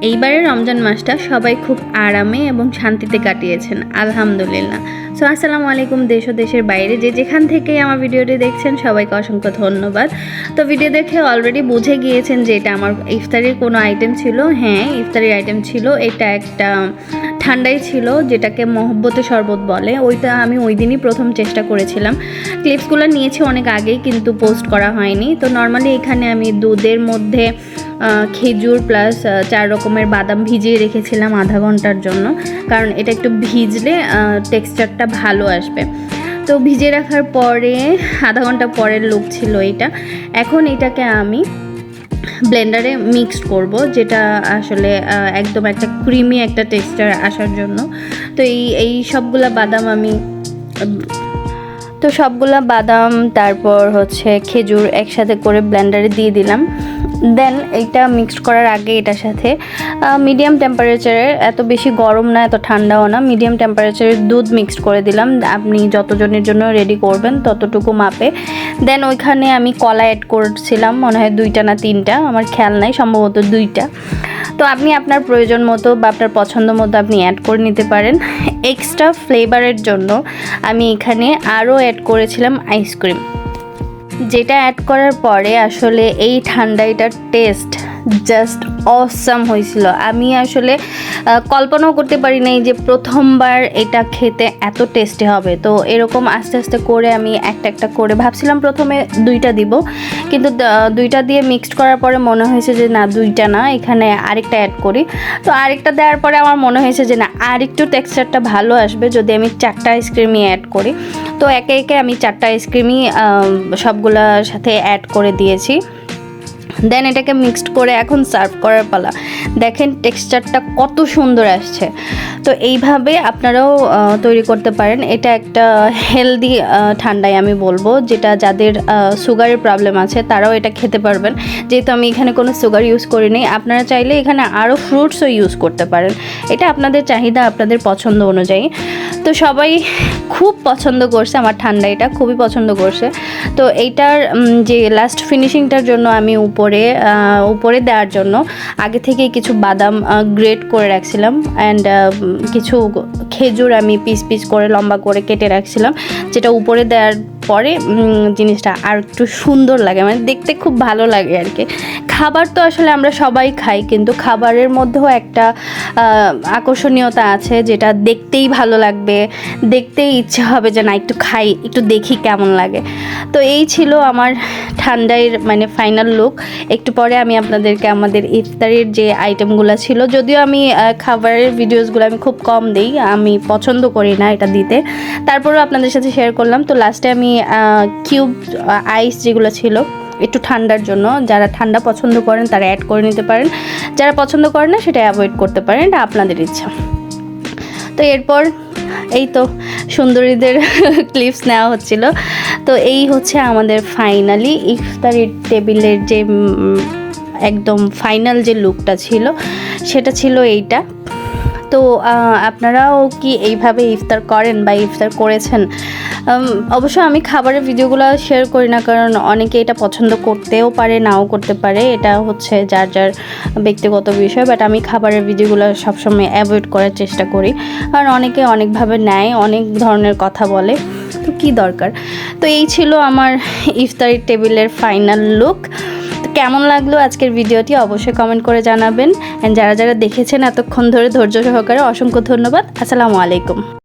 এইবারের রমজান মাসটা সবাই খুব আরামে এবং শান্তিতে কাটিয়েছেন আলহামদুলিল্লাহ। সো আসসালামু আলাইকুম দেশ ও দেশের বাইরে যে যেখান থেকেই আমার ভিডিওটি দেখছেন সবাইকে অসংখ্য ধন্যবাদ। তো ভিডিও দেখে অলরেডি বুঝে গিয়েছেন যে এটা আমার ইফতারির কোনো আইটেম ছিল। হ্যাঁ, ইফতারির আইটেম ছিল। এটা একটা ঠান্ডাই ছিল যেটাকে মহব্বতে শরবত বলে। ওইটা আমি ওই দিনই প্রথম চেষ্টা করেছিলাম। ক্লিপসগুলো নিয়েছি অনেক আগেই, কিন্তু পোস্ট করা হয়নি। তো নর্মালি এখানে আমি দুধের মধ্যে খেজুর প্লাস 4 রকমের বাদাম ভিজিয়ে রেখেছিলাম আধা ঘন্টার জন্য, কারণ এটা একটু ভিজলে টেক্সচারটা ভালো আসবে। তো ভিজিয়ে রাখার পরে আধা ঘন্টা পরের লুক ছিল এটা। এখন এটাকে আমি ব্লেন্ডারে মিক্সড করব, যেটা আসলে একদম একটা ক্রিমি একটা টেক্সচার আসার জন্য। তো এই সবগুলা বাদাম তারপর হচ্ছে খেজুর একসাথে করে ব্লেন্ডারে দিয়ে দিলাম। দেন এইটা মিক্সড করার আগে এটার সাথে মিডিয়াম টেম্পারেচারের, এত বেশি গরম না এত ঠান্ডাও না, মিডিয়াম টেম্পারেচারের দুধ মিক্সড করে দিলাম। আপনি যতজনের জন্য রেডি করবেন ততটুকু মাপে। দেন ওইখানে আমি কলা অ্যাড করছিলাম, মনে হয় 2টা না 3টা, আমার খেয়াল নাই, সম্ভবত 2টা। তো আপনি আপনার প্রয়োজন মতো বা আপনার পছন্দ মতো আপনি অ্যাড করে নিতে পারেন। এক্সট্রা ফ্লেভারের জন্য আমি এখানে আরও অ্যাড করেছিলাম আইসক্রিম, যেটা অ্যাড করার পরে আসলে এই ঠান্ডাটার টেস্ট জাস্ট অসাম হয়েছিল। আমি আসলে কল্পনাও করতে পারি নাই যে প্রথমবার এটা খেতে এত টেস্টি হবে। তো এরকম আস্তে আস্তে করে আমি একটা করে ভাবছিলাম প্রথমে 2টা দিব, কিন্তু 2টা দিয়ে মিক্সড করার পরে মনে হয়েছে যে না 2টা না, এখানে আরেকটা অ্যাড করি। তো আরেকটা দেওয়ার পরে আমার মনে হয়েছে যে না আরেকটু টেক্সচারটা ভালো আসবে যদি আমি 4টা আইসক্রিমই অ্যাড করি। তো একে একে আমি 4টা আইসক্রিমই সবগুলোর সাথে অ্যাড করে দিয়েছি। দেন এটাকে মিক্সড করে এখন সার্ভ করার পালা। দেখেন টেক্সচারটা কত সুন্দর আসছে। তো এইভাবে আপনারাও তৈরি করতে পারেন। এটা একটা হেলদি ঠান্ডাই আমি বলবো, যেটা যাদের সুগারের প্রবলেম আছে তারাও এটা খেতে পারবেন। যেহেতু আমি এখানে কোনো সুগার ইউজ করিনি, আপনারা চাইলে এখানে আরও ফ্রুটসও ইউজ করতে পারেন। এটা আপনাদের চাহিদা, আপনাদের পছন্দ অনুযায়ী। তো সবাই খুব পছন্দ করছে, আমার ঠান্ডা এটা খুবই পছন্দ করছে। তো এইটার যে লাস্ট ফিনিশিংটার জন্য আমি উপরে দেওয়ার জন্য আগে থেকেই কিছু বাদাম গ্রেট করে রাখছিলাম, অ্যান্ড কিছু খেজুর আমি পিস পিস করে লম্বা করে কেটে রাখছিলাম, যেটা উপরে দেওয়ার পরে জিনিসটা আর একটু সুন্দর লাগে, মানে দেখতে খুব ভালো লাগে আর কি। খাবার তো আসলে আমরা সবাই খাই, কিন্তু খাবারের মধ্যেও একটা আকর্ষণীয়তা আছে, যেটা দেখতেই ভালো লাগবে, দেখতেই ইচ্ছে হবে যে না একটু খাই, একটু দেখি কেমন লাগে। তো এই ছিল আমার ঠান্ডার মানে ফাইনাল লুক। একটু পরে আমি আপনাদেরকে আমাদের ইফতারের যে আইটেমগুলো ছিল, যদিও আমি খাবারের ভিডিওসগুলো আমি খুব কম দিই, আমি পছন্দ করি না এটা দিতে, তারপরেও আপনাদের সাথে শেয়ার করলাম। তো লাস্টে আমি কিউব আইস যেগুলো ছিল একটু ঠান্ডার জন্য, যারা ঠান্ডা পছন্দ করেন তারা অ্যাড করে নিতে পারেন, যারা পছন্দ করেন না সেটা অ্যাভয়েড করতে পারেন, এটা আপনাদের ইচ্ছা। তো এরপর এই তো সুন্দরীদের ক্লিপস নেওয়া হচ্ছিল। তো এই হচ্ছে আমাদের ফাইনালি ইফতারের টেবিলের যে একদম ফাইনাল যে লুকটা ছিল সেটা ছিল এইটা। তো আপনারাও কি এইভাবে ইফতার করেন বা ইফতার করেছেন? অবশ্য আমি খাবারের ভিডিওগুলো শেয়ার করি না, কারণ অনেকে এটা পছন্দ করতেও পারে নাও করতে পারে, এটা হচ্ছে যার যার ব্যক্তিগত বিষয়। বাট আমি খাবারের ভিডিওগুলো সবসময় অ্যাভয়েড করার চেষ্টা করি, কারণ অনেকে অনেকভাবে নেয়, অনেক ধরনের কথা বলে, তো কী দরকার। তো এই ছিল আমার ইফতারের টেবিলের ফাইনাল লুক। কেমন লাগলো আজকের ভিডিওটি অবশ্যই কমেন্ট করে জানাবেন। অ্যান্ড যারা যারা দেখেছেন এতক্ষণ ধরে ধৈর্য সহকারে অসংখ্য ধন্যবাদ। আসসালামু আলাইকুম।